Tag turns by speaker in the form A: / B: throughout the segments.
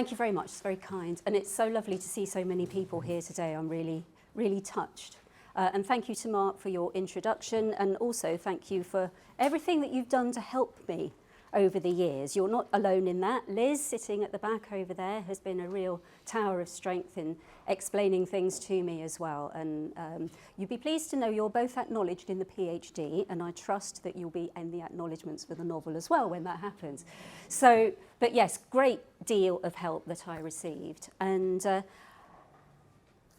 A: Thank you very much, it's very kind. And it's so lovely to see so many people here today. I'm really, really touched. And thank you to Mark for your introduction, and also thank you for everything that you've done to help me over the years. You're not alone in that. Liz, sitting at the back over there, has been a real tower of strength in explaining things to me as well. And you'd be pleased to know you're both acknowledged in the PhD, and I trust that you'll be in the acknowledgements for the novel as well when that happens. So, but yes, great deal of help that I received. And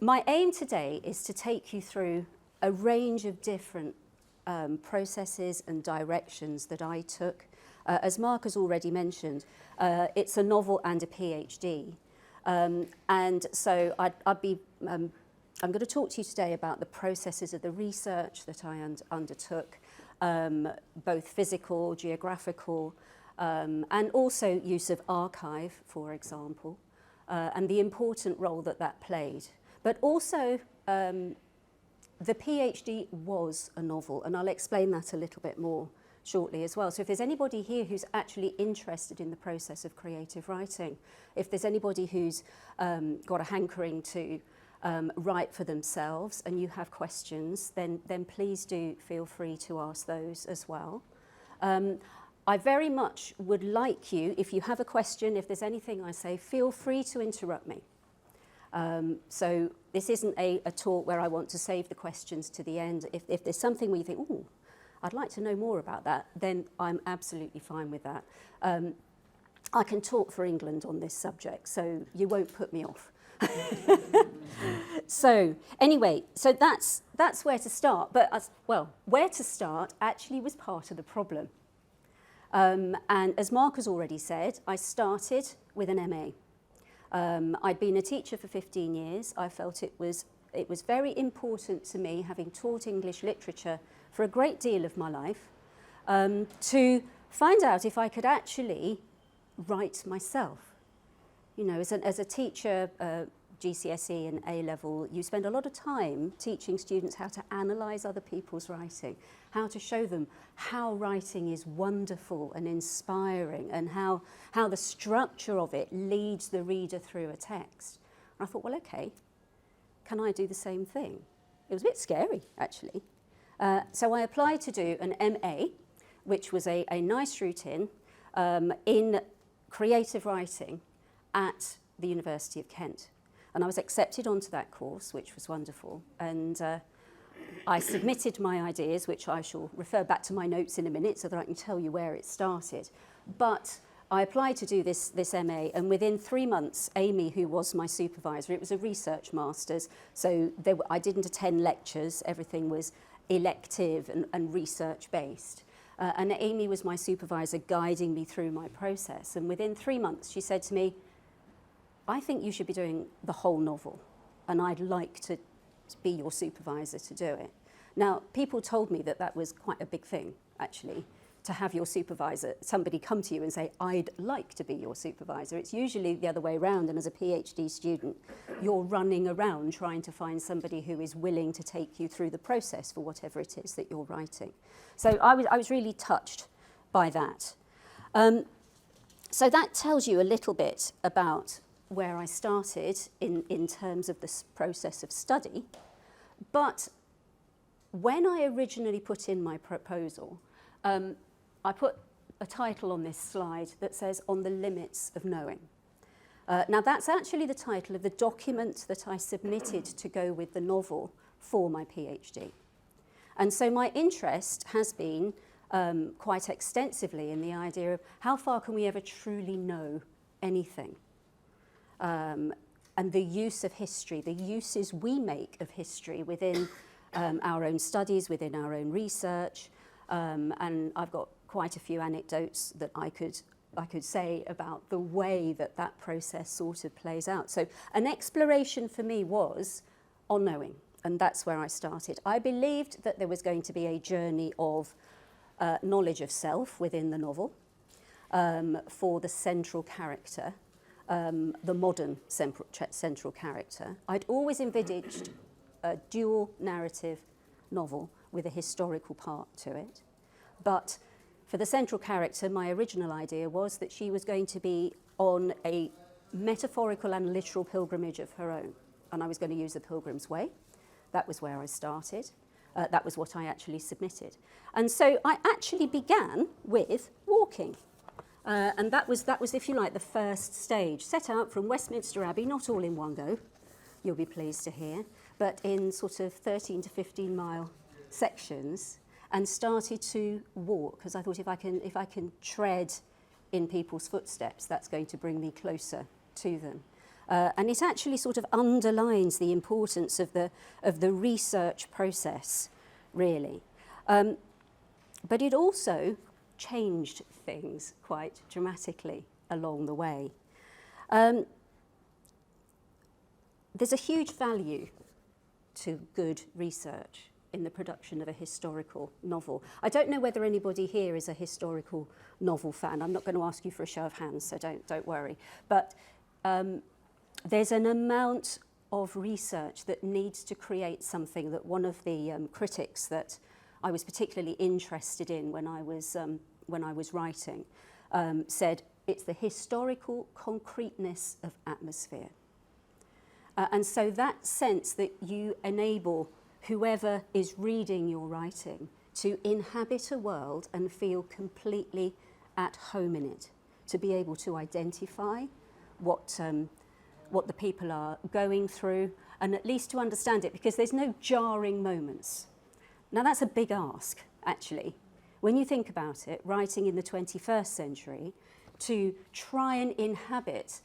A: my aim today is to take you through a range of different processes and directions that I took. As Mark has already mentioned, it's a novel and a PhD. And so I'm going to talk to you today about the processes of the research that I undertook, both physical, geographical, and also use of archive, for example, and the important role that that played. But also, the PhD was a novel, and I'll explain that a little bit more shortly as well. So if there's anybody here who's actually interested in the process of creative writing, if there's anybody who's got a hankering to write for themselves and you have questions, then please do feel free to ask those as well. I very much would like you, if you have a question, if there's anything I say, feel free to interrupt me. So this isn't a talk where I want to save the questions to the end. If there's something where you think, ooh, I'd like to know more about that, then I'm absolutely fine with that. I can talk for England on this subject, so you won't put me off. So anyway, so that's where to start. But where to start actually was part of the problem. And as Mark has already said, I started with an MA. I'd been a teacher for 15 years. I felt it was very important to me, having taught English literature for a great deal of my life, to find out if I could actually write myself. You know, as a teacher, GCSE and A-level, you spend a lot of time teaching students how to analyse other people's writing, how to show them how writing is wonderful and inspiring, and how the structure of it leads the reader through a text. And I thought, well, okay, can I do the same thing? It was a bit scary, actually. So I applied to do an MA, which was a nice route in creative writing at the University of Kent. And I was accepted onto that course, which was wonderful. And I submitted my ideas, which I shall refer back to my notes in a minute so that I can tell you where it started. But I applied to do this MA, and within 3 months, Amy, who was my supervisor, it was a research master's, so I didn't attend lectures, everything was elective and research-based. And Amy was my supervisor, guiding me through my process. And within 3 months, she said to me, I think you should be doing the whole novel, and I'd like to be your supervisor to do it. Now, people told me that that was quite a big thing, actually, to have your supervisor, somebody come to you and say, I'd like to be your supervisor. It's usually the other way around, and as a PhD student, you're running around trying to find somebody who is willing to take you through the process for whatever it is that you're writing. So I was really touched by that. So that tells you a little bit about where I started in terms of this process of study. But when I originally put in my proposal, I put a title on this slide that says, On the Limits of Knowing. Now that's actually the title of the document that I submitted to go with the novel for my PhD. And so my interest has been quite extensively in the idea of how far can we ever truly know anything? And the use of history, the uses we make of history within our own studies, within our own research. And I've got quite a few anecdotes that I could say about the way that that process sort of plays out. So an exploration for me was on knowing, and that's where I started. I believed that there was going to be a journey of knowledge of self within the novel for the central character, the modern central character. I'd always envisaged a dual narrative novel with a historical part to it. But for the central character, my original idea was that she was going to be on a metaphorical and literal pilgrimage of her own. And I was going to use the Pilgrim's Way. That was where I started. That was what I actually submitted. And so I actually began with walking. And that was, if you like, the first stage. Set out from Westminster Abbey, not all in one go, you'll be pleased to hear, but in sort of 13 to 15 mile sections, and started to walk, because I thought if I can tread in people's footsteps, that's going to bring me closer to them. And it actually sort of underlines the importance of the research process, really. But it also changed things quite dramatically along the way. There's a huge value to good research in the production of a historical novel. I don't know whether anybody here is a historical novel fan. I'm not going to ask you for a show of hands, so don't worry. But there's an amount of research that needs to create something that one of the critics that I was particularly interested in when I was writing said it's the historical concreteness of atmosphere. And so that sense that you enable whoever is reading your writing to inhabit a world and feel completely at home in it, to be able to identify what the people are going through, and at least to understand it, because there's no jarring moments. Now that's a big ask, actually. When you think about it, writing in the 21st century, to try and inhabit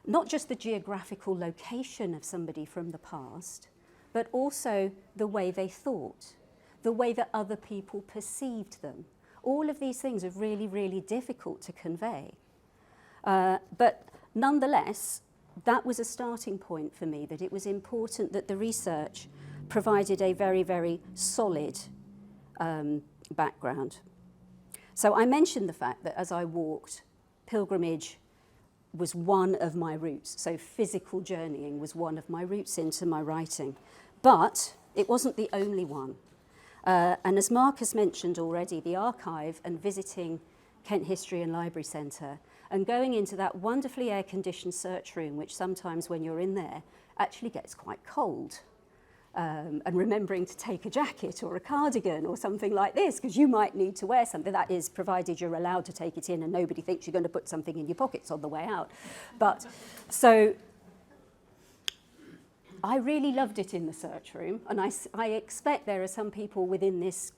A: not just the geographical location of somebody from the past, but also the way they thought, the way that other people perceived them. All of these things are really, really difficult to convey. But nonetheless, that was a starting point for me, that it was important that the research provided a very, very solid background. So I mentioned the fact that as I walked, pilgrimage was one of my routes. So physical journeying was one of my routes into my writing. But it wasn't the only one. And as Mark has mentioned already, the archive and visiting Kent History and Library Centre and going into that wonderfully air-conditioned search room, which sometimes when you're in there actually gets quite cold. And remembering to take a jacket or a cardigan or something like this, because you might need to wear something. That is, provided you're allowed to take it in and nobody thinks you're going to put something in your pockets on the way out. But so I really loved it in the search room, and I expect there are some people within this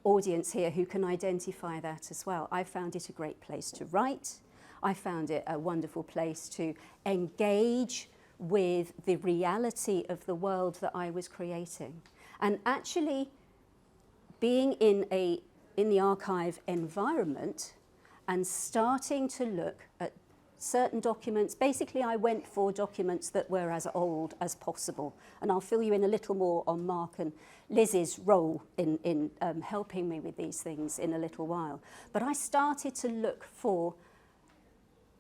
A: audience here who can identify that as well. I found it a great place to write. I found it a wonderful place to engage with the reality of the world that I was creating. And actually being in the archive environment and starting to look at certain documents. Basically, I went for documents that were as old as possible. And I'll fill you in a little more on Mark and Liz's role in helping me with these things in a little while. But I started to look for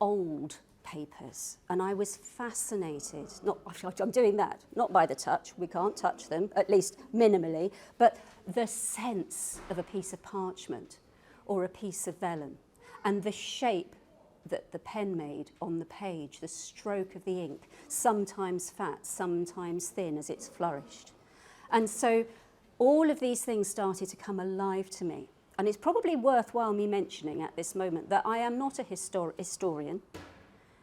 A: old papers, and I was fascinated. I'm doing that, not by the touch, we can't touch them, at least minimally, but the sense of a piece of parchment or a piece of vellum, and the shape that the pen made on the page, the stroke of the ink, sometimes fat, sometimes thin as it's flourished. And so all of these things started to come alive to me. And it's probably worthwhile me mentioning at this moment that I am not a historian.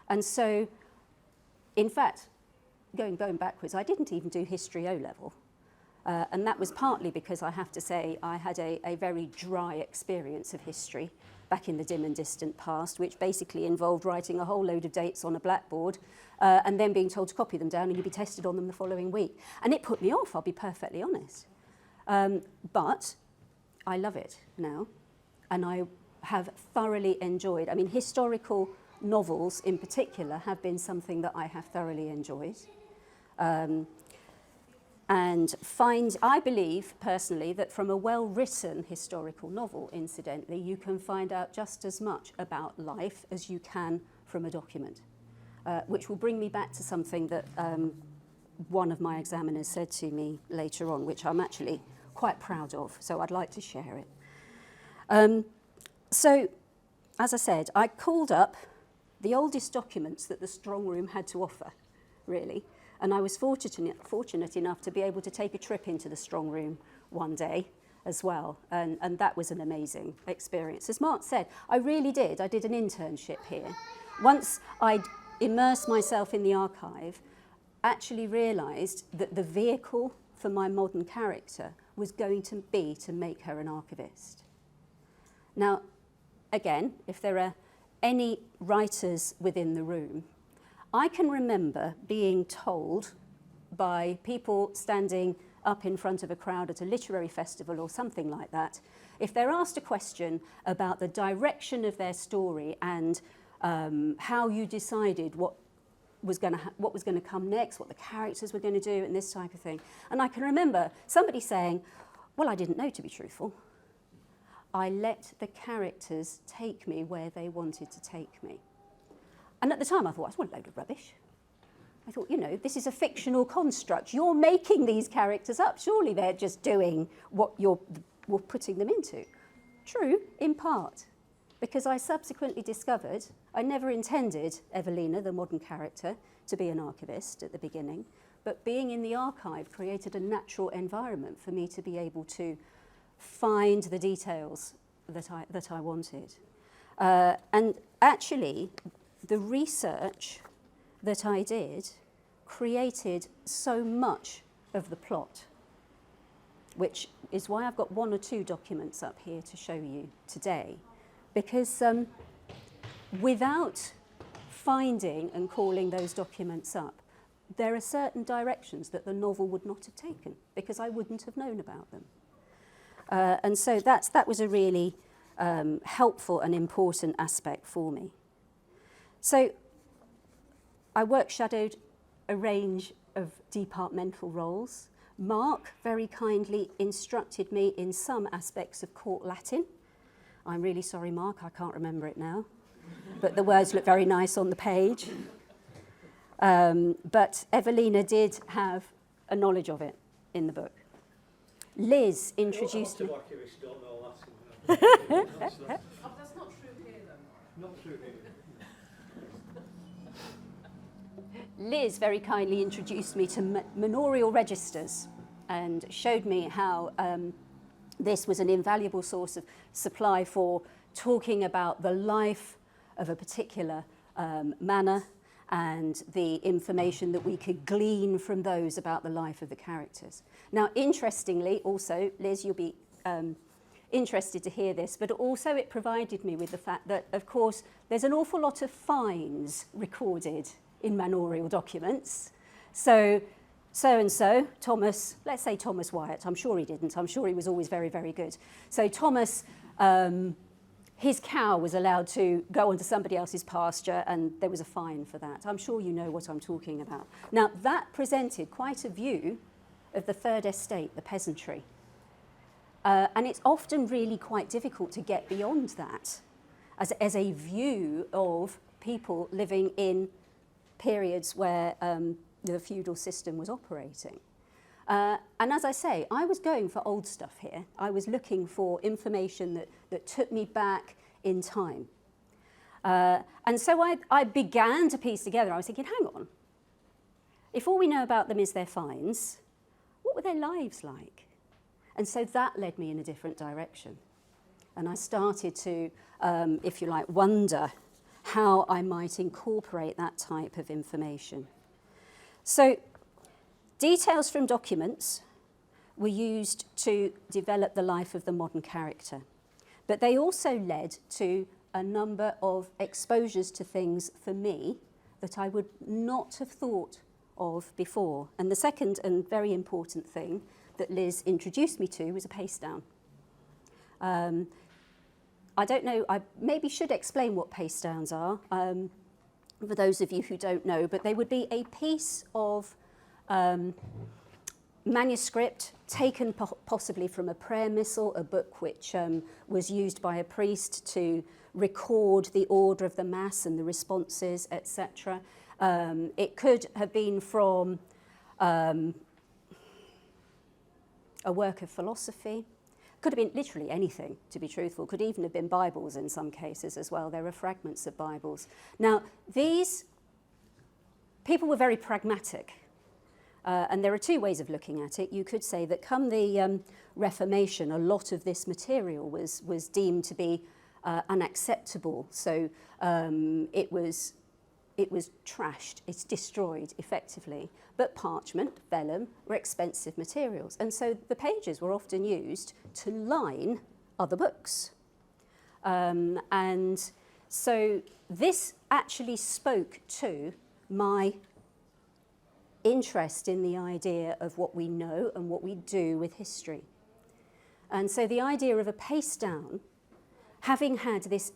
A: And so, in fact, going backwards, I didn't even do history O-level. And that was partly because I have to say I had a very dry experience of history back in the dim and distant past, which basically involved writing a whole load of dates on a blackboard and then being told to copy them down and you'd be tested on them the following week. And it put me off, I'll be perfectly honest. But I love it now, and I have thoroughly enjoyed. I mean, historical novels in particular have been something that I have thoroughly enjoyed. And I believe personally that from a well-written historical novel, incidentally, you can find out just as much about life as you can from a document, which will bring me back to something that one of my examiners said to me later on, which I'm actually quite proud of, so I'd like to share it. So, as I said, I called up the oldest documents that the strong room had to offer, really. And I was fortunate enough to be able to take a trip into the strong room one day as well, and that was an amazing experience. As Mark said, I really did. I did an internship here. Once I'd immersed myself in the archive, actually realised that the vehicle for my modern character was going to be to make her an archivist. Now, again, if there are any writers within the room, I can remember being told by people standing up in front of a crowd at a literary festival or something like that, if they're asked a question about the direction of their story and how you decided what was going to come next, what the characters were going to do, and this type of thing. And I can remember somebody saying, well, I didn't know, to be truthful. I let the characters take me where they wanted to take me. And at the time I thought, that's one load of rubbish. I thought, you know, this is a fictional construct. You're making these characters up. Surely they're just doing what you're putting them into. True, in part, because I subsequently discovered I never intended Evelina, the modern character, to be an archivist at the beginning, but being in the archive created a natural environment for me to be able to find the details that I wanted. And actually, the research that I did created so much of the plot, which is why I've got one or two documents up here to show you today, because without finding and calling those documents up, there are certain directions that the novel would not have taken because I wouldn't have known about them. And so that was a really helpful and important aspect for me. So I work-shadowed a range of departmental roles. Mark very kindly instructed me in some aspects of court Latin. I'm really sorry, Mark, I can't remember it now, but the words look very nice on the page. But Evelina did have a knowledge of it in the book. Liz introduced me.
B: Archivists don't know Latin.
C: That's not true here, then.
B: Not true here.
A: Liz very kindly introduced me to manorial registers and showed me how this was an invaluable source of supply for talking about the life of a particular manor and the information that we could glean from those about the life of the characters. Now, interestingly, also, Liz, you'll be interested to hear this, but also it provided me with the fact that, of course, there's an awful lot of fines recorded in manorial documents. So-and-so, Thomas, let's say Thomas Wyatt, I'm sure he didn't, I'm sure he was always very, very good. So Thomas, his cow was allowed to go onto somebody else's pasture and there was a fine for that. I'm sure you know what I'm talking about. Now, that presented quite a view of the third estate, the peasantry. And it's often really quite difficult to get beyond that as a view of people living in periods where the feudal system was operating. And as I say, I was going for old stuff here. I was looking for information that took me back in time. And so I began to piece together. I was thinking, hang on. If all we know about them is their fines, what were their lives like? And so that led me in a different direction. And I started to, if you like, wonder how I might incorporate that type of information. So details from documents were used to develop the life of the modern character, but they also led to a number of exposures to things for me that I would not have thought of before. And the second and very important thing that Liz introduced me to was a pastedown. I don't know, I maybe should explain what pastedowns are, for those of you who don't know, but they would be a piece of manuscript taken possibly from a prayer missal, a book which was used by a priest to record the order of the Mass and the responses, etc. It could have been from a work of philosophy, Could have been literally anything, to be truthful. Could even have been Bibles in some cases as well. There are fragments of Bibles. Now, these people were very pragmatic. And there are two ways of looking at it. You could say that come the Reformation, a lot of this material was deemed to be unacceptable. So it was trashed, it's destroyed effectively. But parchment, vellum, were expensive materials. And so the pages were often used to line other books. And so this actually spoke to my interest in the idea of what we know and what we do with history. And so the idea of a pastedown, having had this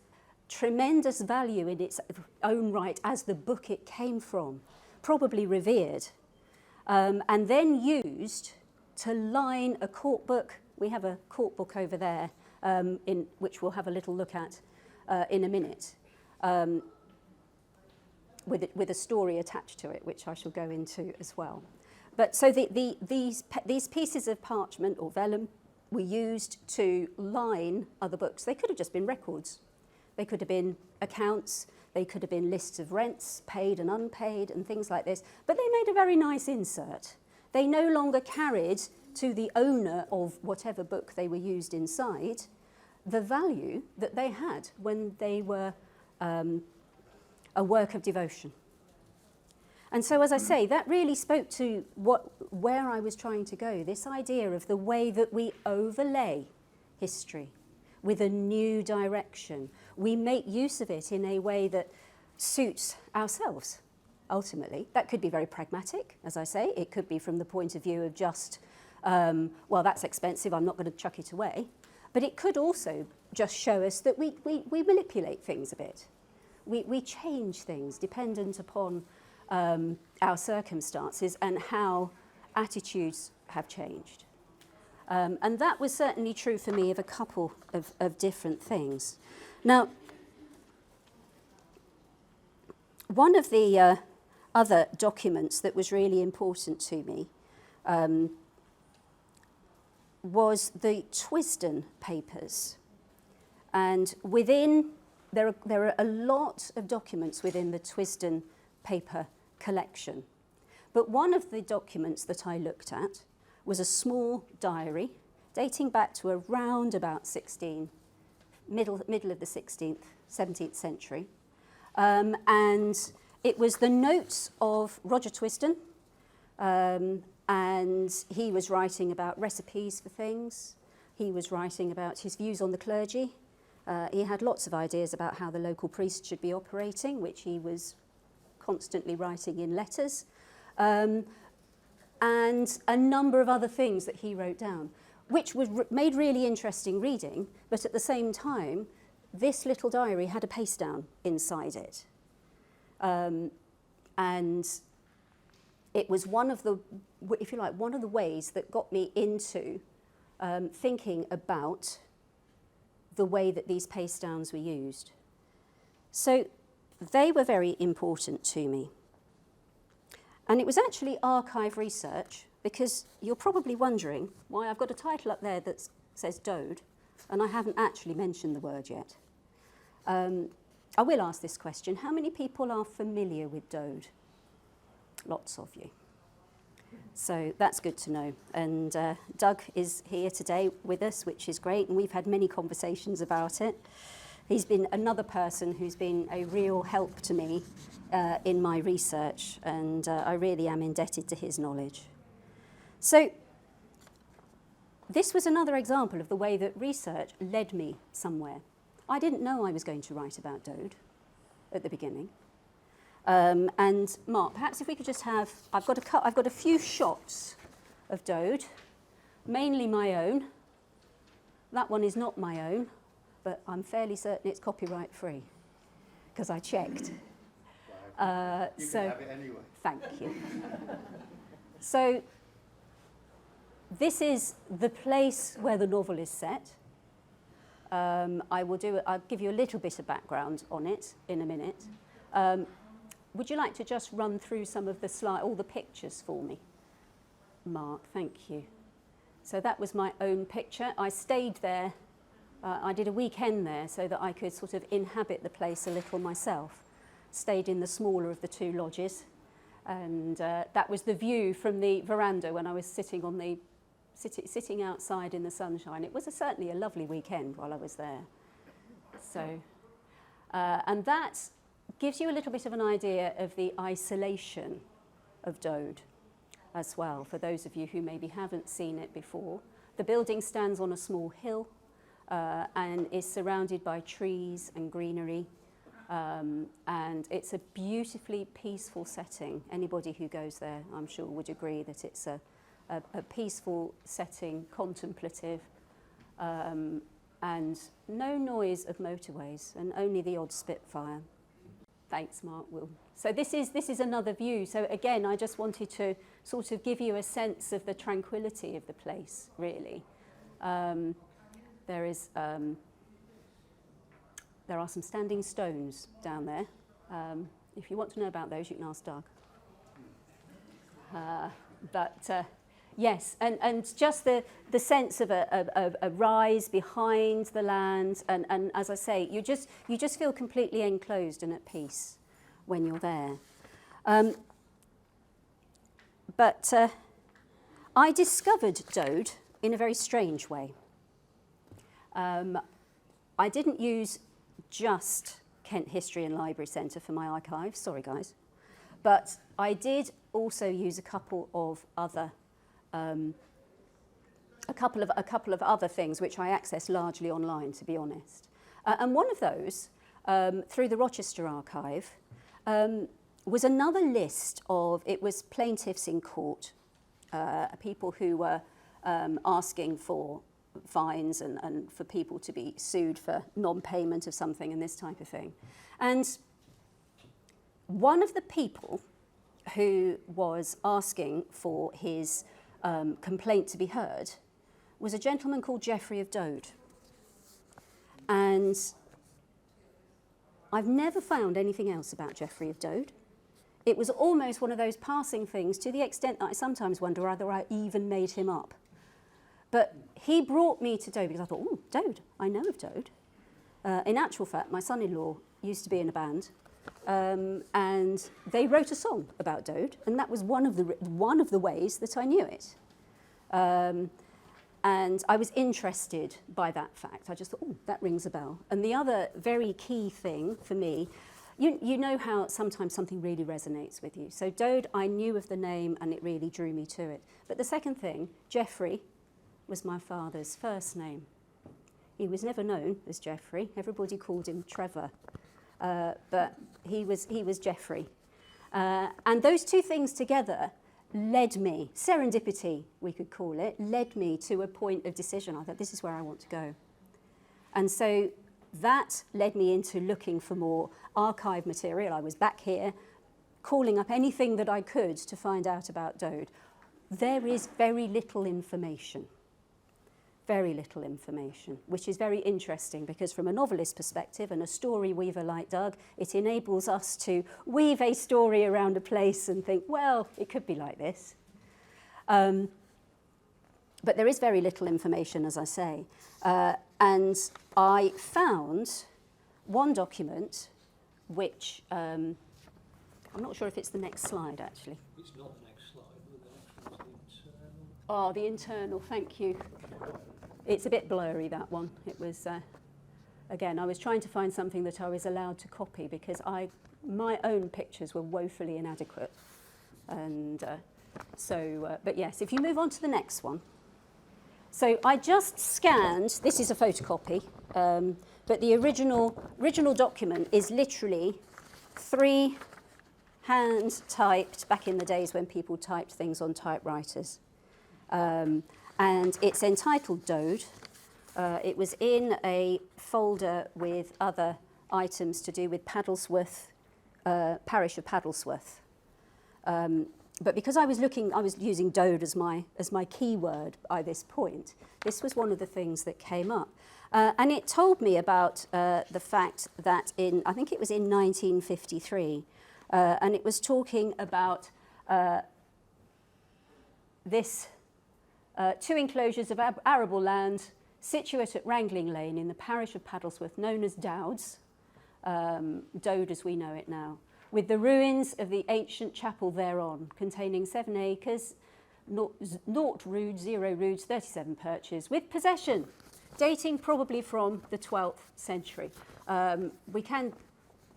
A: tremendous value in its own right as the book it came from, probably revered, and then used to line a court book. We have a court book over there, in which we'll have a little look at in a minute, with a story attached to it, which I shall go into as well. But so these pieces of parchment or vellum were used to line other books. They could have just been records. They could have been accounts. They could have been lists of rents, paid and unpaid, and things like this. But they made a very nice insert. They no longer carried to the owner of whatever book they were used inside the value that they had when they were a work of devotion. And so, as I say, that really spoke to where I was trying to go, this idea of the way that we overlay history with a new direction. We make use of it in a way that suits ourselves, ultimately. That could be very pragmatic, as I say. It could be from the point of view of just, well, that's expensive, I'm not going to chuck it away. But it could also just show us that we manipulate things a bit. We change things dependent upon our circumstances and how attitudes have changed. And that was certainly true for me of a couple of different things. Now, one of the other documents that was really important to me was the Twisden papers. And there are a lot of documents within the Twisden paper collection. But one of the documents that I looked at was a small diary dating back to around about middle of the 17th century. And it was the notes of Roger Twisden, and he was writing about recipes for things. He was writing about his views on the clergy. He had lots of ideas about how the local priest should be operating, which he was constantly writing in letters. And a number of other things that he wrote down, which was made really interesting reading, but at the same time, this little diary had a pastedown inside it. And it was one of the, if you like, one of the ways that got me into thinking about the way that these pastedowns were used. So they were very important to me. And it was actually archive research, because you're probably wondering why I've got a title up there that says Dode, and I haven't actually mentioned the word yet. I will ask this question. How many people are familiar with Dode? Lots of you. So that's good to know. And Doug is here today with us, which is great, and we've had many conversations about it. He's been another person who's been a real help to me in my research, and I really am indebted to his knowledge. So this was another example of the way that research led me somewhere. I didn't know I was going to write about Dode at the beginning. And Mark, perhaps if we could just have, I've got a few shots of Dode, mainly my own. That one is not my own, but I'm fairly certain it's copyright free, because I checked.
D: You can have it anyway.
A: Thank you. So this is the place where the novel is set. I'll give you a little bit of background on it in a minute. Would you like to just run through some of the all the pictures for me? Mark, thank you. So that was my own picture. I stayed there. I did a weekend there so that I could sort of inhabit the place a little myself. Stayed in the smaller of the two lodges, and that was the view from the veranda when I was sitting on the sitting outside in the sunshine. It was certainly a lovely weekend while I was there. So, and that gives you a little bit of an idea of the isolation of Dode as well, for those of you who maybe haven't seen it before. The building stands on a small hill and is surrounded by trees and greenery, and it's a beautifully peaceful setting. Anybody who goes there, I'm sure, would agree that it's a peaceful setting, contemplative, and no noise of motorways, and only the odd Spitfire. Thanks, Mark. So this is another view. So again, I just wanted to sort of give you a sense of the tranquility of the place, really. There are some standing stones down there. If you want to know about those, you can ask Doug. Yes, and just the sense of a rise behind the land, and as I say, you just feel completely enclosed and at peace when you're there. But I discovered Dode in a very strange way. I didn't use just Kent History and Library Centre for my archive, sorry guys, but I did also use a couple of other other things which I accessed largely online, to be honest. And one of those, through the Rochester archive, was another list of, it was plaintiffs in court, people who were asking for fines and for people to be sued for non-payment of something and this type of thing. And one of the people who was asking for his complaint to be heard was a gentleman called Geoffrey of Dode. And I've never found anything else about Geoffrey of Dode. It was almost one of those passing things, to the extent that I sometimes wonder whether I even made him up. But he brought me to Dode because I thought, oh, Dode, I know of Dode. In actual fact, my son-in-law used to be in a band, and they wrote a song about Dode, and that was one of the ways that I knew it. And I was interested by that fact. I just thought, oh, that rings a bell. And the other very key thing for me, you know how sometimes something really resonates with you. So Dode, I knew of the name, and it really drew me to it. But the second thing, Geoffrey, was my father's first name. He was never known as Geoffrey. Everybody called him Trevor, but he was Geoffrey. And those two things together led me, serendipity we could call it, led me to a point of decision. I thought, this is where I want to go. And so that led me into looking for more archive material. I was back here calling up anything that I could to find out about Dode. There is very little information, which is very interesting because from a novelist perspective and a story weaver like Doug, it enables us to weave a story around a place and think, well, it could be like this. But there is very little information, as I say. And I found one document which, I'm not sure if it's the next slide, actually.
B: It's not the next slide, but the next one's the internal.
A: Oh, the internal, thank you. It's a bit blurry, that one. It was, again, I was trying to find something that I was allowed to copy because my own pictures were woefully inadequate. And but yes, if you move on to the next one. So I just scanned, this is a photocopy, but the original document is literally 3 hand typed back in the days when people typed things on typewriters. And it's entitled Dode. It was in a folder with other items to do with Paddlesworth, parish of Paddlesworth. But because I was using Dode as my keyword by this point, this was one of the things that came up. And it told me about the fact that I think it was in 1953, and it was talking about this two enclosures of arable land situate at Wrangling Lane in the parish of Paddlesworth, known as Dowds, Dode as we know it now, with the ruins of the ancient chapel thereon, containing 7 acres, 0 roods, 0 roods, 37 perches, with possession, dating probably from the 12th century. We can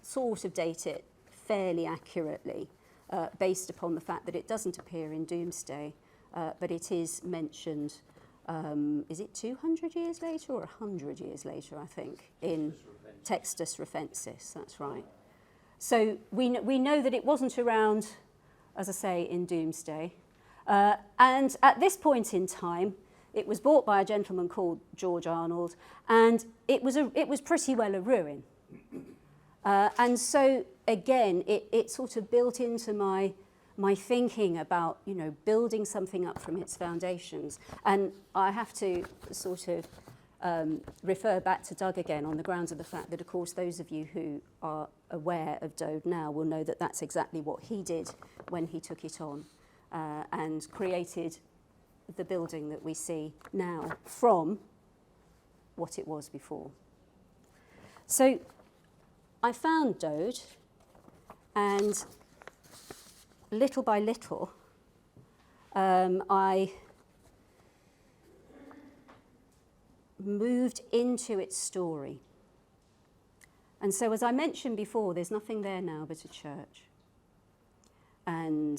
A: sort of date it fairly accurately, based upon the fact that it doesn't appear in Domesday, but it is mentioned, is it 200 years later or 100 years later, I think, in Textus Referensis, that's right. So we know that it wasn't around, as I say, in Domesday. And at this point in time, it was bought by a gentleman called George Arnold, and it was pretty well a ruin. And so, again, it sort of built into my thinking about, you know, building something up from its foundations. And I have to sort of refer back to Doug again on the grounds of the fact that, of course, those of you who are aware of Dode now will know that that's exactly what he did when he took it on and created the building that we see now from what it was before. So I found Dode, and little by little, I moved into its story. And so, as I mentioned before, there's nothing there now but a church. And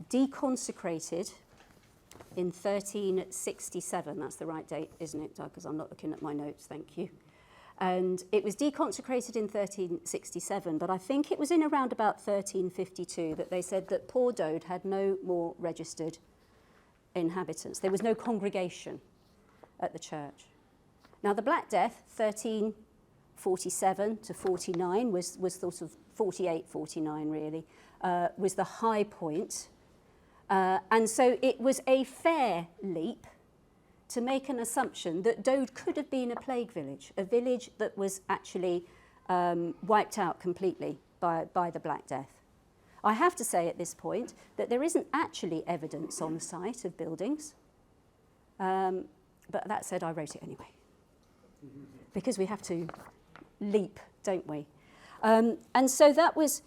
A: deconsecrated in 1367, that's the right date, isn't it, Doug? Because I'm not looking at my notes, thank you. And it was deconsecrated in 1367, but I think it was in around about 1352 that they said that poor Dode had no more registered inhabitants. There was no congregation at the church. Now, the Black Death, 1347 to 49, was sort of 48, 49 really, was the high point. And so it was a fair leap to make an assumption that Dode could have been a plague village, a village that was actually wiped out completely by the Black Death. I have to say at this point that there isn't actually evidence on the site of buildings, but that said, I wrote it anyway, because we have to leap, don't we? And so that was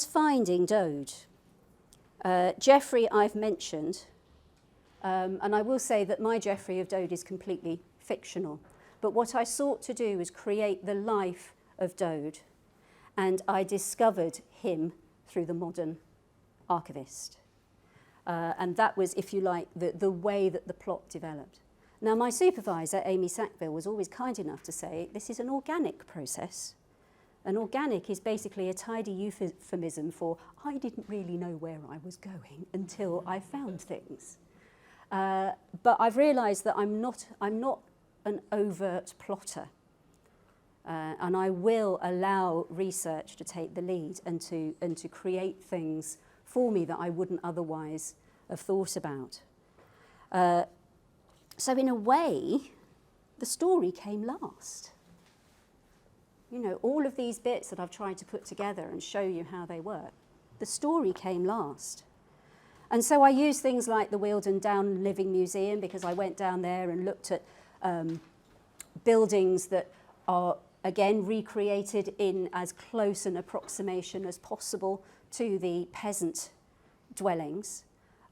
A: finding Dode. Geoffrey I've mentioned, and I will say that my Geoffrey of Dode is completely fictional, but what I sought to do was create the life of Dode, and I discovered him through the modern archivist. And that was, if you like, the way that the plot developed. Now, my supervisor, Amy Sackville, was always kind enough to say, this is an organic process. And organic is basically a tidy euphemism for, I didn't really know where I was going until I found things. But I've realised that I'm not an overt plotter. And I will allow research to take the lead and to create things for me that I wouldn't otherwise have thought about. So in a way, the story came last. You know, all of these bits that I've tried to put together and show you how they work, the story came last. And so I used things like the Wealden Down Living Museum, because I went down there and looked at buildings that are, again, recreated in as close an approximation as possible to the peasant dwellings.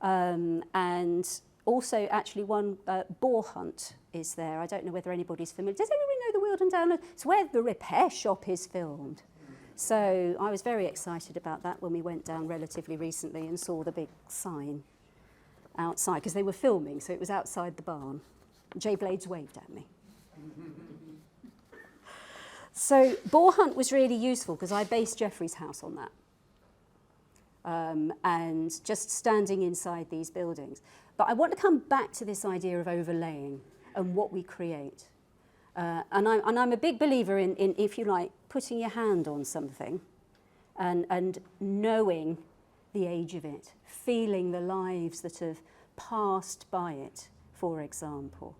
A: And also, actually, one boar hunt is there. I don't know whether anybody's familiar. Does anybody know the Wealden Down? It's where the repair shop is filmed. So I was very excited about that when we went down relatively recently and saw the big sign outside, because they were filming, so it was outside the barn. Jay Blades waved at me. So boar hunt was really useful because I based Geoffrey's house on that. And just standing inside these buildings. But I want to come back to this idea of overlaying and what we create. And I'm a big believer in, if you like, putting your hand on something and knowing the age of it, feeling the lives that have passed by it, for example.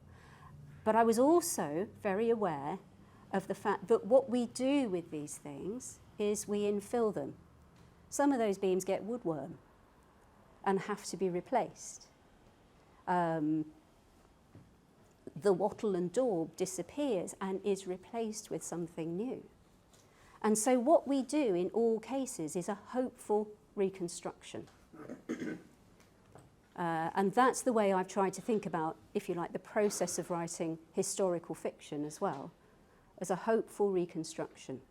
A: But I was also very aware of the fact that what we do with these things is we infill them. Some of those beams get woodworm. and have to be replaced. The wattle and daub disappears and is replaced with something new. And so what we do in all cases is a hopeful reconstruction. And that's the way I've tried to think about, if you like, the process of writing historical fiction as well, as a hopeful reconstruction.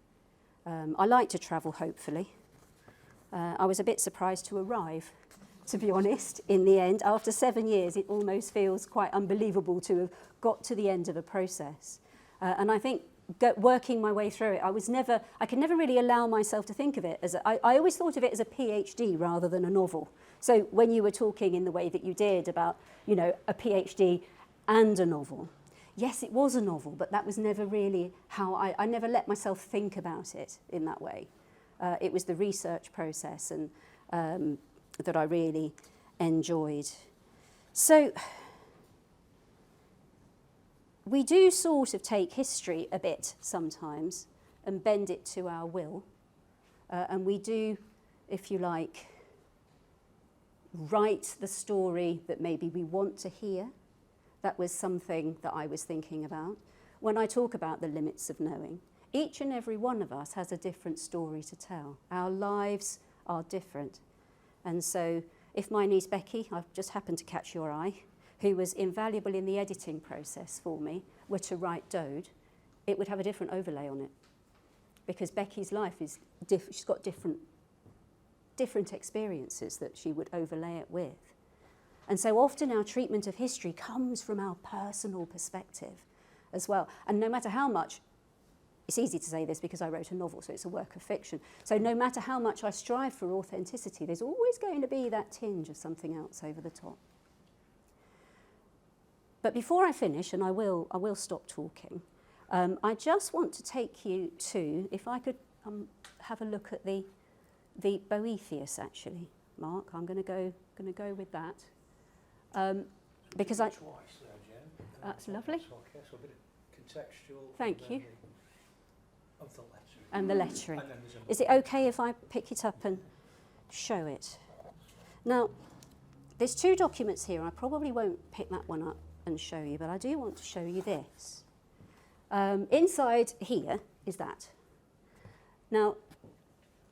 A: I like to travel hopefully. I was a bit surprised to arrive, to be honest, in the end. After 7 years, it almost feels quite unbelievable to have got to the end of a process. And I think working my way through it, I could never really allow myself to think of it as I always thought of it as a PhD rather than a novel. So when you were talking in the way that you did about, you know, a PhD and a novel, yes, it was a novel, but that was never really how I never let myself think about it in that way. It was the research process and that I really enjoyed. So we do sort of take history a bit sometimes and bend it to our will. And we do, if you like, write the story that maybe we want to hear. That was something that I was thinking about. When I talk about the limits of knowing, each and every one of us has a different story to tell. Our lives are different. And so if my niece Becky, I've just happened to catch your eye, who was invaluable in the editing process for me, were to write Dode, it would have a different overlay on it. Because Becky's life is she's got different experiences that she would overlay it with. And so often our treatment of history comes from our personal perspective as well. And no matter how much, it's easy to say this because I wrote a novel, so it's a work of fiction. So no matter how much I strive for authenticity, there's always going to be that tinge of something else over the top. But before I finish, and I will stop talking, I just want to take you to, if I could have a look at the Boethius, actually, Mark. I'm going to go with that. Because I...
B: Twice there, Jen.
A: That's lovely.
B: Okay, so a bit of contextual.
A: Thank you.
B: Of the lettering.
A: And the lettering.
B: And then there's a...
A: Is it okay if I pick it up and show it? Now, there's two documents here. I probably won't pick that one up and show you, but I do want to show you this. Inside here is that. Now,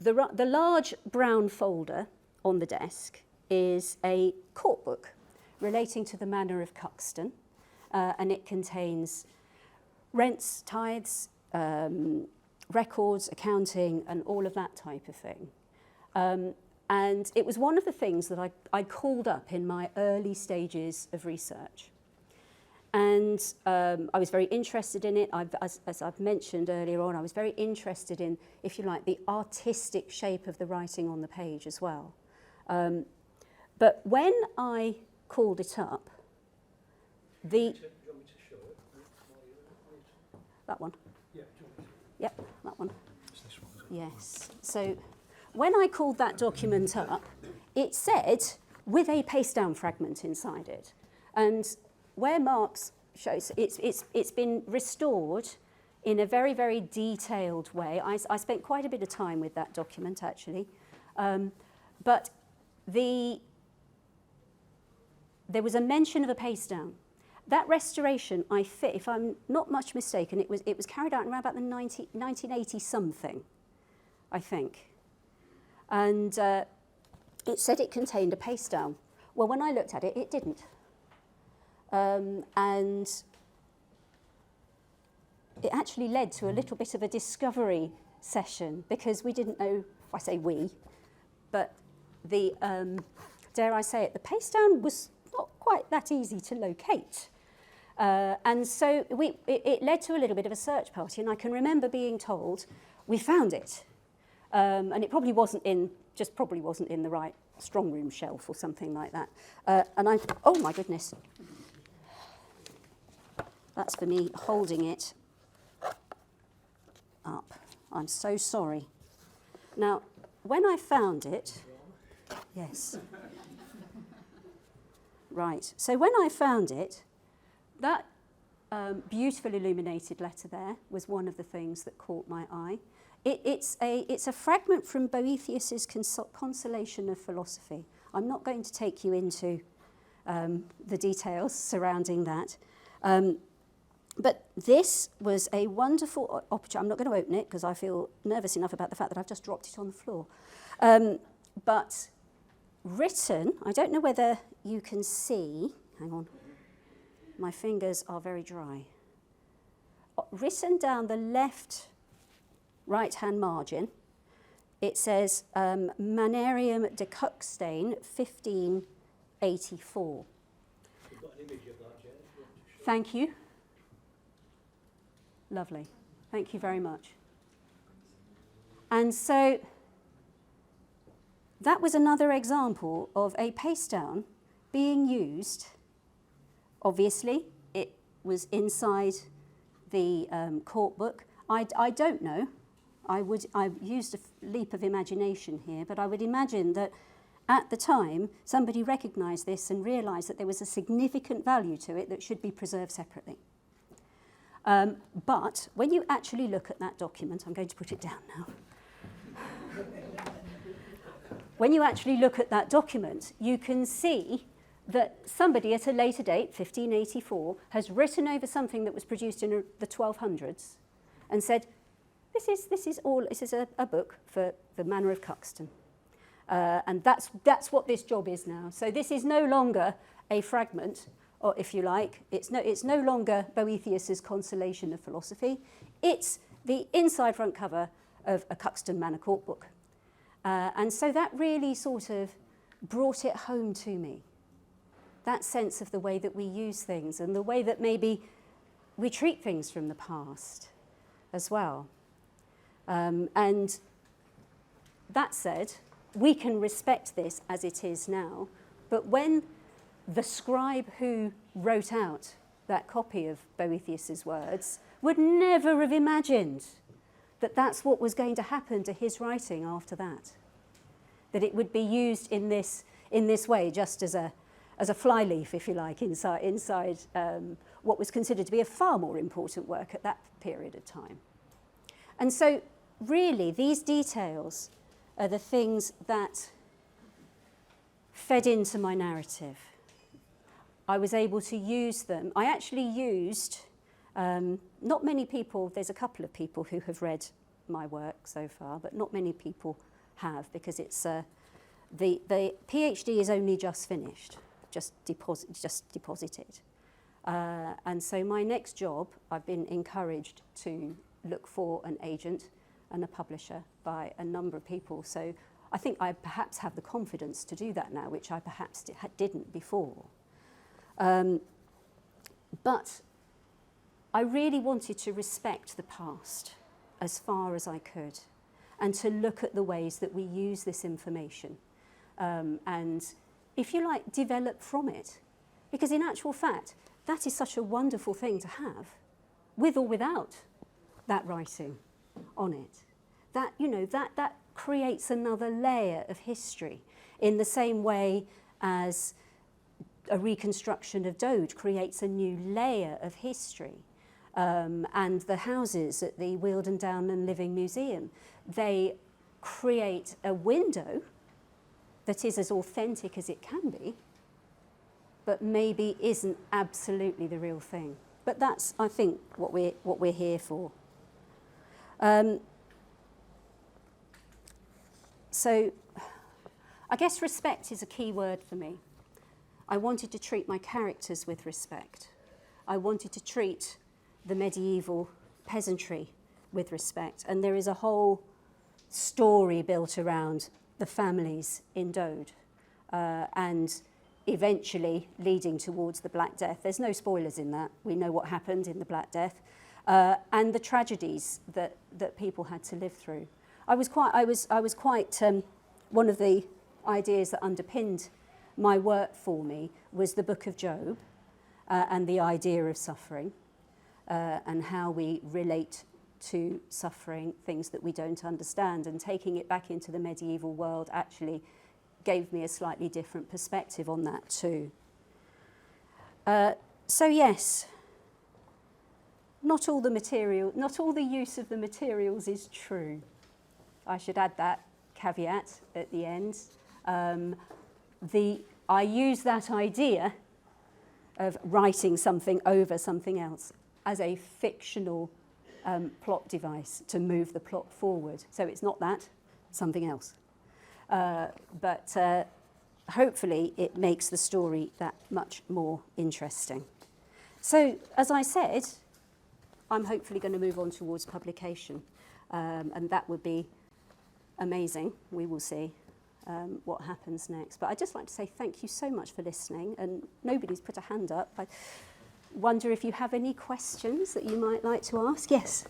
A: the large brown folder on the desk is a court book relating to the manor of Cuxton, and it contains rents, tithes, records, accounting, and all of that type of thing. And it was one of the things that I called up in my early stages of research. And I was very interested in it. As I've mentioned earlier on, I was very interested in, if you like, the artistic shape of the writing on the page as well. But when I called it up,
B: Do you want me to show it?
A: that one.
B: Yeah, do you want me to?
A: Yep, that one.
B: It's this one, isn't it?
A: Yes. So when I called that document up, it said with a pastedown fragment inside it. And where Mark's shows, it's been restored in a very, very detailed way. I spent quite a bit of time with that document, actually. But there was a mention of a pastedown. That restoration, if I'm not much mistaken, it was carried out around about the 1980 something, I think. And it said it contained a pastedown. Well, when I looked at it, it didn't. And it actually led to a little bit of a discovery session because we didn't know, I say we, but the, dare I say it, the pastedown was not quite that easy to locate. And so it led to a little bit of a search party, and I can remember being told, we found it. And it probably wasn't in the right strong room shelf or something like that. And oh my goodness. That's for me holding it up. I'm so sorry. Now, when I found it, yes. Right, so when I found it, that beautiful illuminated letter there was one of the things that caught my eye. It's a fragment from Boethius's Consolation of Philosophy. I'm not going to take you into the details surrounding that. But this was a wonderful opportunity. I'm not going to open it because I feel nervous enough about the fact that I've just dropped it on the floor. But written, I don't know whether you can see, hang on, my fingers are very dry. Written down the left right-hand margin, it says Manerium de Cuxtain, 1584.
B: We've got an image of that, Jane.
A: Thank you. Lovely. Thank you very much. And so that was another example of a pastedown being used. Obviously, it was inside the court book. I don't know. I've used a leap of imagination here, but I would imagine that at the time, somebody recognised this and realised that there was a significant value to it that should be preserved separately. But when you actually look at that document, I'm going to put it down now. When you actually look at that document, you can see that somebody at a later date, 1584, has written over something that was produced in the 1200s and said, this is a book for the Manor of Cuxton. And that's what this job is now. So this is no longer a fragment, or if you like, it's no longer Boethius's Consolation of Philosophy. It's the inside front cover of a Cuxton Manor court book. And so that really sort of brought it home to me. That sense of the way that we use things and the way that maybe we treat things from the past as well. And that said, we can respect this as it is now, but when the scribe who wrote out that copy of Boethius's words would never have imagined that that's what was going to happen to his writing after that, that it would be used in this way, just as a flyleaf, if you like, inside what was considered to be a far more important work at that period of time. And so really these details are the things that fed into my narrative. I was able to use them. I actually used, not many people, there's a couple of people who have read my work so far, but not many people have, because it's the PhD is only just finished, just deposited. And so my next job, I've been encouraged to look for an agent and a publisher by a number of people. So I think I perhaps have the confidence to do that now, which I perhaps didn't before. But I really wanted to respect the past as far as I could and to look at the ways that we use this information and, if you like, develop from it. Because in actual fact, that is such a wonderful thing to have, with or without that writing on it. That, you know, that creates another layer of history in the same way as a reconstruction of Dode creates a new layer of history. And the houses at the Wealden Down and Living Museum, they create a window that is as authentic as it can be, but maybe isn't absolutely the real thing. But that's, I think, what we're here for. So I guess respect is a key word for me. I wanted to treat my characters with respect. I wanted to treat the medieval peasantry with respect. And there is a whole story built around the families in Dode and eventually leading towards the Black Death. There's no spoilers in that. We know what happened in the Black Death and the tragedies that people had to live through. I was quite one of the ideas that underpinned my work for me was the Book of Job and the idea of suffering and how we relate to suffering, things that we don't understand, and taking it back into the medieval world actually gave me a slightly different perspective on that too. So yes, not all the use of the materials is true. I should add that caveat at the end. I use that idea of writing something over something else as a fictional plot device to move the plot forward. So it's not that, something else. But hopefully it makes the story that much more interesting. So, as I said, I'm hopefully going to move on towards publication, and that would be amazing. We will see what happens next. But I'd just like to say thank you so much for listening, and nobody's put a hand up. I wonder if you have any questions that you might like to ask. Yes?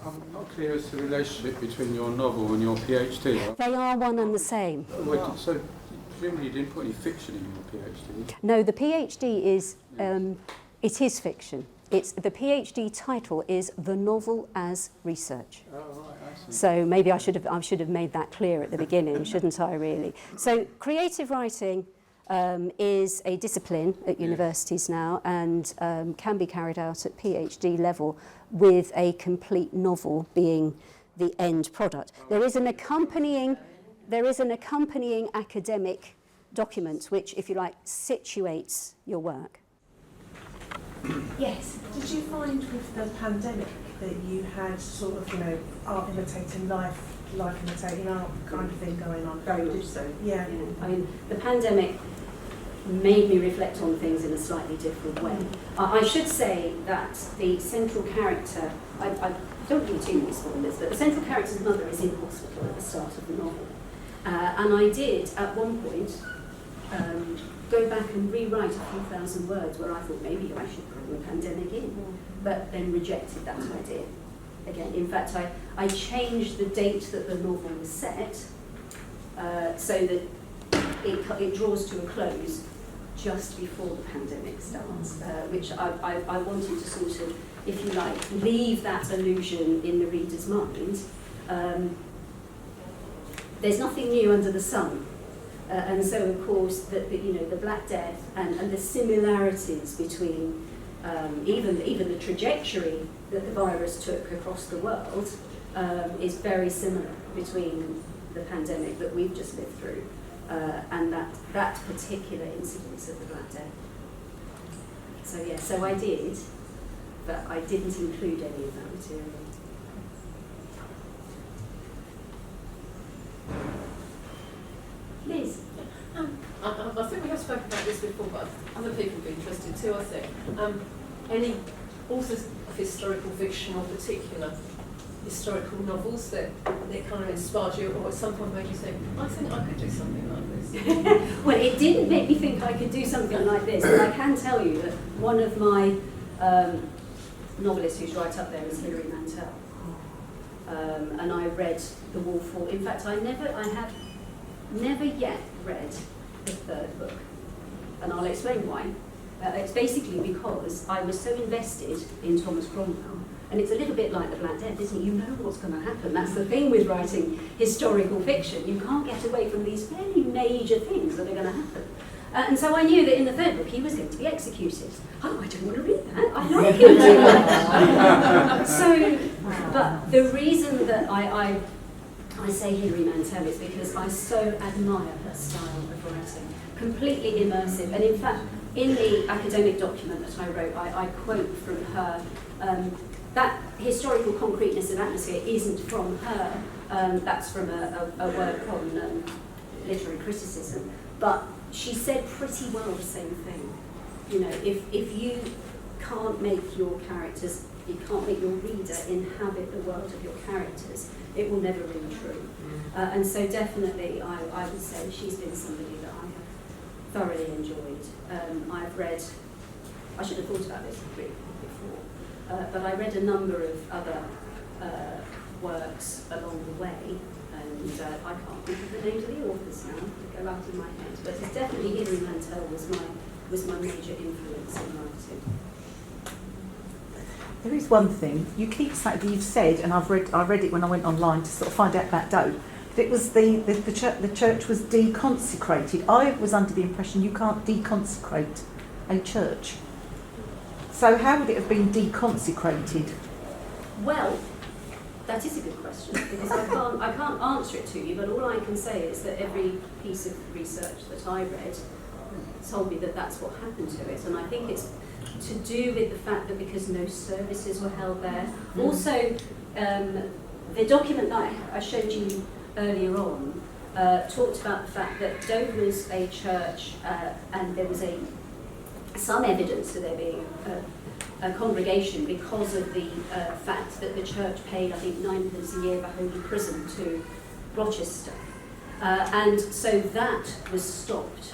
E: I'm not clear as to the relationship between your novel and your PhD.
A: They are one and the same.
E: So presumably you didn't put any fiction in your PhD?
A: No, the PhD is, it is fiction. The PhD title is The Novel as Research.
E: Oh, right, I see.
A: So maybe I should have made that clear at the beginning, shouldn't I, really? So creative writing is a discipline at universities now, and can be carried out at PhD level with a complete novel being the end product. There is an accompanying academic document which, if you like, situates your work. Yes.
C: Did you find with the pandemic that you had sort of, art imitating life, life imitating art kind of thing going on?
A: Very much so.
C: Yeah.
A: I mean, the pandemic made me reflect on things in a slightly different way. I should say that the central character, I don't do too many spoilers, but the central character's mother is in hospital at the start of the novel. And I did, at one point, go back and rewrite a few thousand words where I thought maybe I should bring the pandemic in, but then rejected that idea. Again, in fact, I changed the date that the novel was set so that it draws to a close just before the pandemic starts, which I wanted to sort of, if you like, leave that illusion in the reader's mind. There's nothing new under the sun. And so, of course, the Black Death and the similarities between even the trajectory that the virus took across the world is very similar between the pandemic that we've just lived through and that particular incidence of the Black Death. So yeah, so I did, but I didn't include any of that material. Liz?
C: I think we have spoken about this before, but other people would be interested too, I think. Any authors of historical fiction or particular historical novels that kind of inspired you, or at some point made you think, I think I could do something like this?
A: Well, it didn't make me think I could do something like this, but I can tell you that one of my novelists who's right up there is Hilary Mantel. And I read The Wolf Hall. In fact, I have never yet read the third book, and I'll explain why. It's basically because I was so invested in Thomas Cromwell, and it's a little bit like the Black Death, isn't it? You know what's going to happen. That's the thing with writing historical fiction. You can't get away from these fairly major things that are going to happen. And so I knew that in the third book he was going to be executed. Oh, I don't want to read that. I like him too much. So, but the reason that I say Hilary Mantel is because I so admire her style of writing. Completely immersive. And in fact, in the academic document that I wrote, I quote from her, that historical concreteness of atmosphere isn't from her, that's from a work on literary criticism. But she said pretty well the same thing. You know, if you can't make your characters, you can't make your reader inhabit the world of your characters, it will never ring true. And so definitely I would say she's been somebody that I have thoroughly enjoyed. I've read, I should have thought about this before, but I read a number of other works along the way, and I can't think of the names of the authors now, they go out in my head, but it's definitely Hilary Mantel was my major influence in writing.
F: There is one thing you keep saying, you've said, and I read it when I went online to sort of find out about Dode, that it was the church was deconsecrated. I was under the impression you can't deconsecrate a church. So how would it have been deconsecrated?
A: Well, That is a good question, because I can't answer it to you, but all I can say is that every piece of research that I read told me that that's what happened to it, and I think it's to do with the fact that because no services were held there. Also, the document that I showed you earlier on talked about the fact that Dode was a church, and there was some evidence of there being a congregation because of the fact that the church paid, I think, 9p a year for Holy Prison to Rochester. And so that was stopped,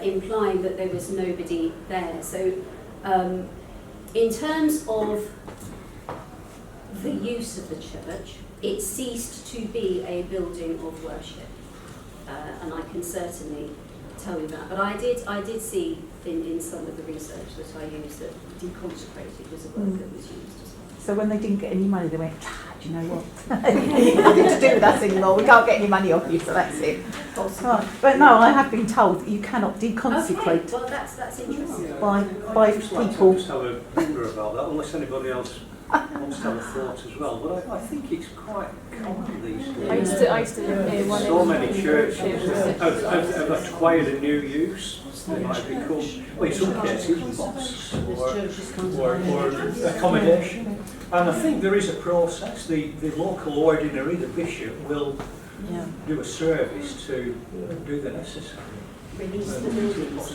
A: implying that there was nobody there. So in terms of the use of the church, it ceased to be a building of worship. And I can certainly tell you that. But I did see in some of the research that I used that deconsecrated was a word that was used as well.
F: So when they didn't get any money, they went, do you know what? Nothing to do with us anymore. We can't get any money off you, so that's it. Right. But no, I have been told that you cannot deconsecrate.
A: Okay, well that's interesting.
F: By
B: I'd just like
F: people.
B: to just have a wonder about that, unless anybody else wants to have a thought as well. But I think it's quite common these days.
G: I used to live near one.
B: So many churches have acquired a new use. They might become, well, in some cases, mosques or accommodation. And I think there is a process. The local ordinary, the bishop, will do a service to do the necessary.
A: Release the buildings.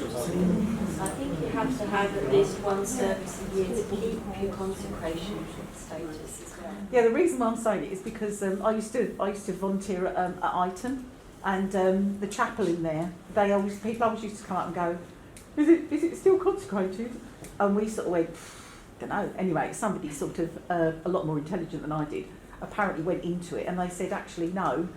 A: I think you have to have at least one service a year to keep your consecration status as well.
F: Yeah, the reason why I'm saying it is because I used to volunteer at Iton, and the chapel in there, people always used to come up and go, is it still consecrated? And we sort of went, don't know. Anyway, somebody sort of a lot more intelligent than I did apparently went into it, and they said actually no,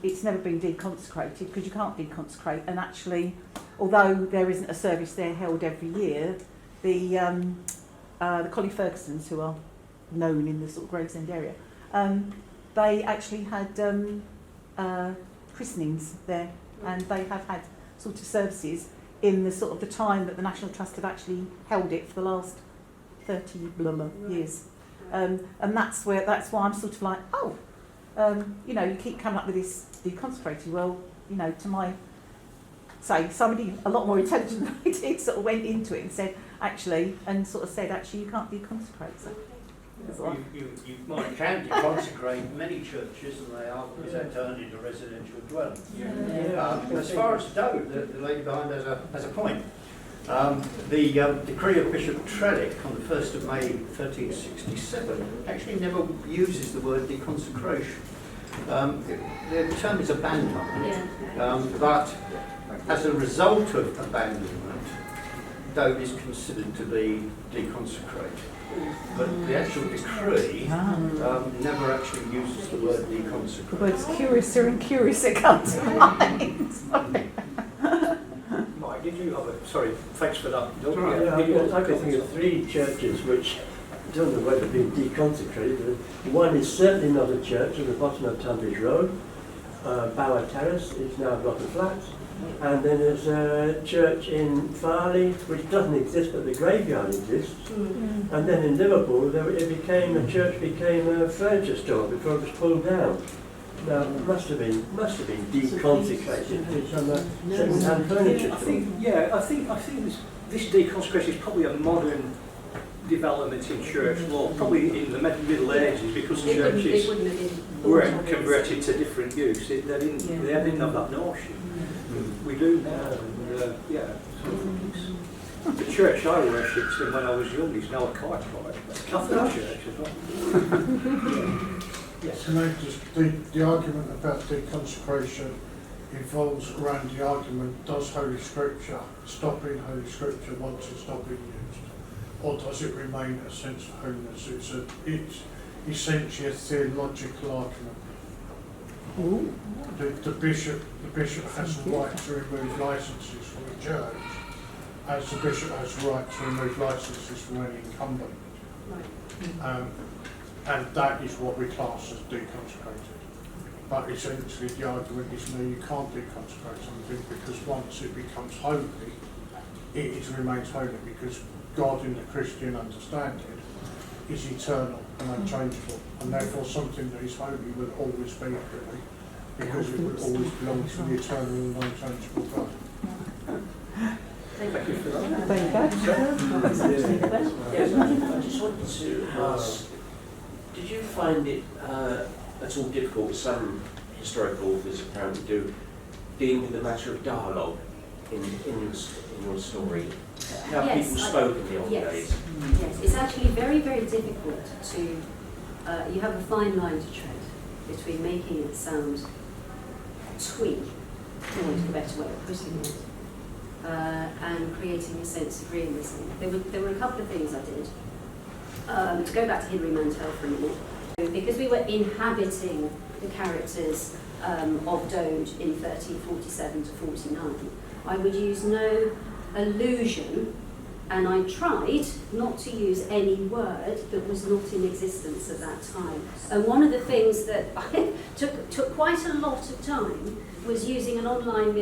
F: it's never been deconsecrated because you can't deconsecrate. And actually, although there isn't a service there held every year, the Collie Fergusons, who are known in the sort of Gravesend area, they actually had christenings there, and they have had sort of services in the sort of the time that the National Trust have actually held it for the last 30 years. And that's why I'm sort of like, you keep coming up with this deconsecrated. Well, to my say, somebody a lot more intelligent than I did sort of went into it and said, actually, you can't deconsecrate. So.
D: You can deconsecrate many churches, and they are because they're turned into residential dwellings. As far as Dode, the lady behind has a point. The decree of Bishop Trellick on the 1st of May 1367 actually never uses the word deconsecration. The term is abandonment, but as a result of abandonment, Dode is considered to be deconsecrated. But the actual decree never actually uses the word deconsecrate.
F: The words curiouser and curiouser come to mind.
B: Mike, did you have a... Sorry, thanks for that.
H: I can think of 3 churches which I don't know whether they've been deconsecrated. One is certainly not a church at the bottom of Tunbridge Road. Bower Terrace is now block of flats. And then there's a church in Farley, which doesn't exist, but the graveyard exists. And then in Liverpool, the church became a furniture store before it was pulled down. Now, it must have been deconsecrated to some second-hand furniture store.
B: I think this deconsecration is probably a modern development in church law, probably in the Middle Ages, because churches weren't converted to different use. They didn't have that notion. We do now, and the church I worshipped in when I was young is now a Catholic church as well.
I: Yes. The argument about deconsecration evolves around the argument: does Holy Scripture stop in Holy Scripture once it's not been used, or does it remain a sense of holiness? It's essentially a theological argument. The bishop has the right to remove licences from a church, as the bishop has the right to remove licences from any incumbent. And that is what we class as deconsecrated. But essentially the argument is no, you can't deconsecrate something, because once it becomes holy, it remains holy, because God in the Christian understanding is eternal and unchangeable, and therefore something that is holy will always be holy, because it will always belong to the eternal and unchangeable God.
B: Thank you for that.
F: There you go.
G: Yes, I just wanted to ask, did you find it at all difficult, some historical authors apparently do, dealing with the matter of dialogue in your story? How
A: Yes,
G: people spoke in the old days?
A: Yes, it's actually very, very difficult to, you have a fine line to tread between making it sound twee, for want of a better way of putting it, and creating a sense of realism. There were a couple of things I did. To go back to Hilary Mantel for a minute, because we were inhabiting the characters of Dode in 1347 to 49, I would use no allusion, and I tried not to use any word that was not in existence at that time. And one of the things that I took quite a lot of time was using an online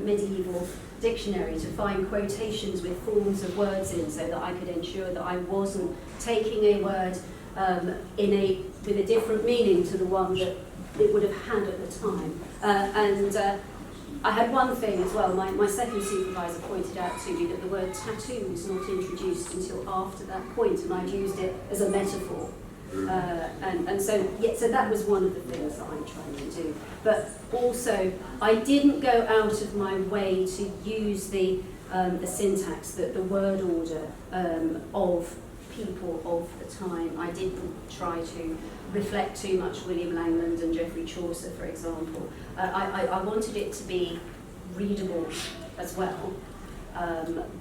A: medieval dictionary to find quotations with forms of words in, so that I could ensure that I wasn't taking a word with a different meaning to the one that it would have had at the time. I had one thing as well. My second supervisor pointed out to me that the word tattoo was not introduced until after that point, and I'd used it as a metaphor. So that was one of the things that I'm trying to do. But also, I didn't go out of my way to use the syntax, the word order of people of the time. I didn't try to reflect too much William Langland and Geoffrey Chaucer, for example. I wanted it to be readable as well,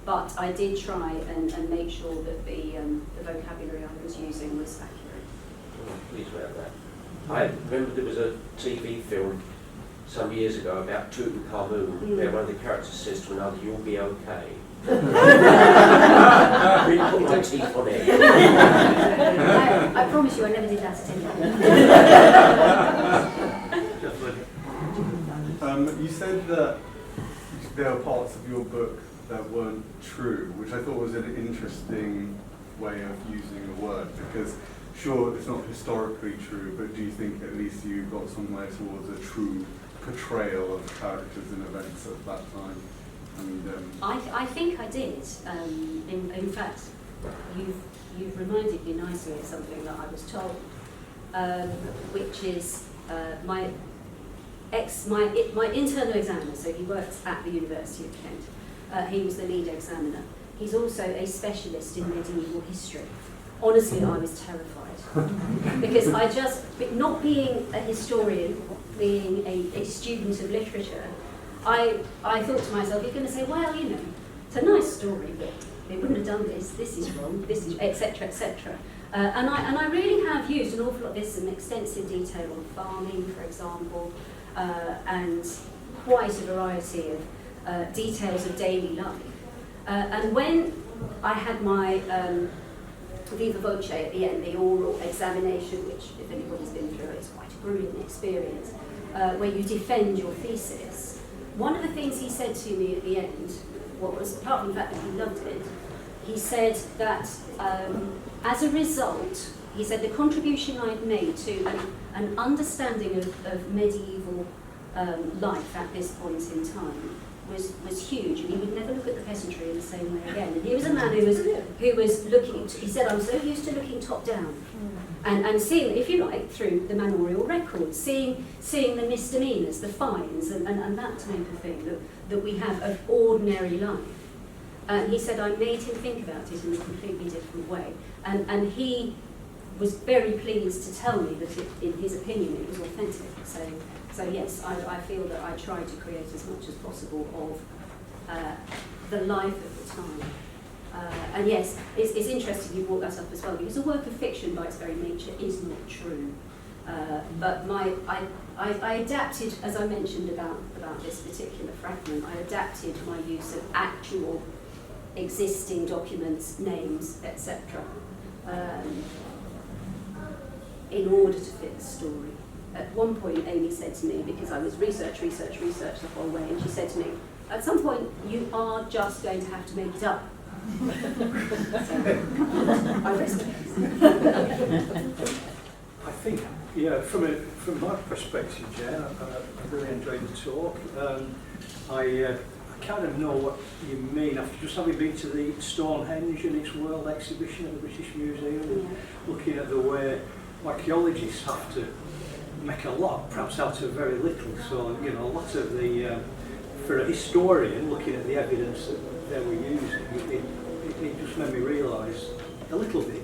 A: but I did try and make sure that the vocabulary I was using was accurate.
G: Oh, pleased about that. I remember there was a TV film some years ago about Tutankhamun, where one of the characters says to another, "You'll be okay." Really put my teeth on it.
A: I promise you I never did that at any.
E: You said that there are parts of your book that weren't true, which I thought was an interesting way of using a word, because sure, it's not historically true, but do you think at least you got somewhere towards a true portrayal of characters and events at that time? And,
A: I think I did. In fact, you've reminded me nicely of something that I was told, which is my internal examiner. So he works at the University of Kent. He was the lead examiner. He's also a specialist in medieval history. Honestly, I was terrified because not being a historian, being a student of literature, I thought to myself, you're going to say, well, you know, it's a nice story, but they wouldn't have done this is wrong, this is, etc., etc. And I really have used an awful lot. There's some extensive detail on farming, for example, and quite a variety of details of daily life. And when I had my viva voce at the end, the oral examination, which if anybody's been through it, it's quite a grueling experience, where you defend your thesis. One of the things he said to me at the end, apart from the fact that he loved it, he said that as a result, he said the contribution I'd made to an understanding of medieval life at this point in time was huge, and he would never look at the peasantry in the same way again. And he was a man who was looking. He said, "I'm so used to looking top down, and seeing, if you like, through the manorial records, seeing the misdemeanors, the fines, and that type of thing that we have of ordinary life." And he said, I made him think about it in a completely different way, and he was very pleased to tell me that in his opinion it was authentic. So yes, I feel that I tried to create as much as possible of the life of the time. And yes, it's interesting you brought that up as well, because a work of fiction by its very nature is not true. But I adapted, as I mentioned about this particular fragment, I adapted my use of actual existing documents, names, etc. In order to fit the story. At one point, Amy said to me, because I was research the whole way, and she said to me, at some point, you are just going to have to make it up. So, I respect.
B: I think, yeah, from my perspective, Jane, I really enjoyed the talk. I kind of know what you mean after just having been to the Stonehenge and its World Exhibition at the British Museum, and looking at the way archaeologists have to make a lot, perhaps out of very little. So, you know, a lot of the, for a historian looking at the evidence that they were using, it just made me realise a little bit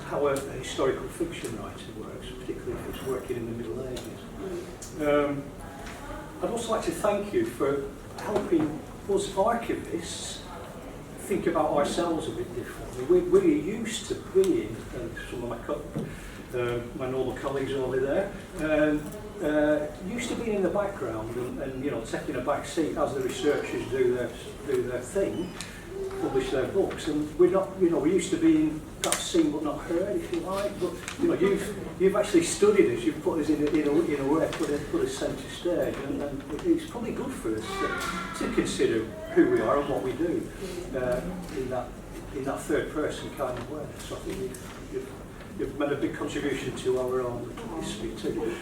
B: how a historical fiction writer works, particularly if it's working in the Middle Ages. I'd also like to thank you for helping us archivists think about ourselves a bit differently. We're used to being, some of my normal colleagues over there, used to being in the background and you know, taking a back seat as the researchers do their thing, publish their books, and we're not, you know, we're used to being perhaps seen but not heard, if you like. But you know, you've actually studied us, you've put us in a way, put us centre stage, and it's probably good for us to consider who we are and what we do in that third person kind of way. So I think you've made a big contribution to our own history too.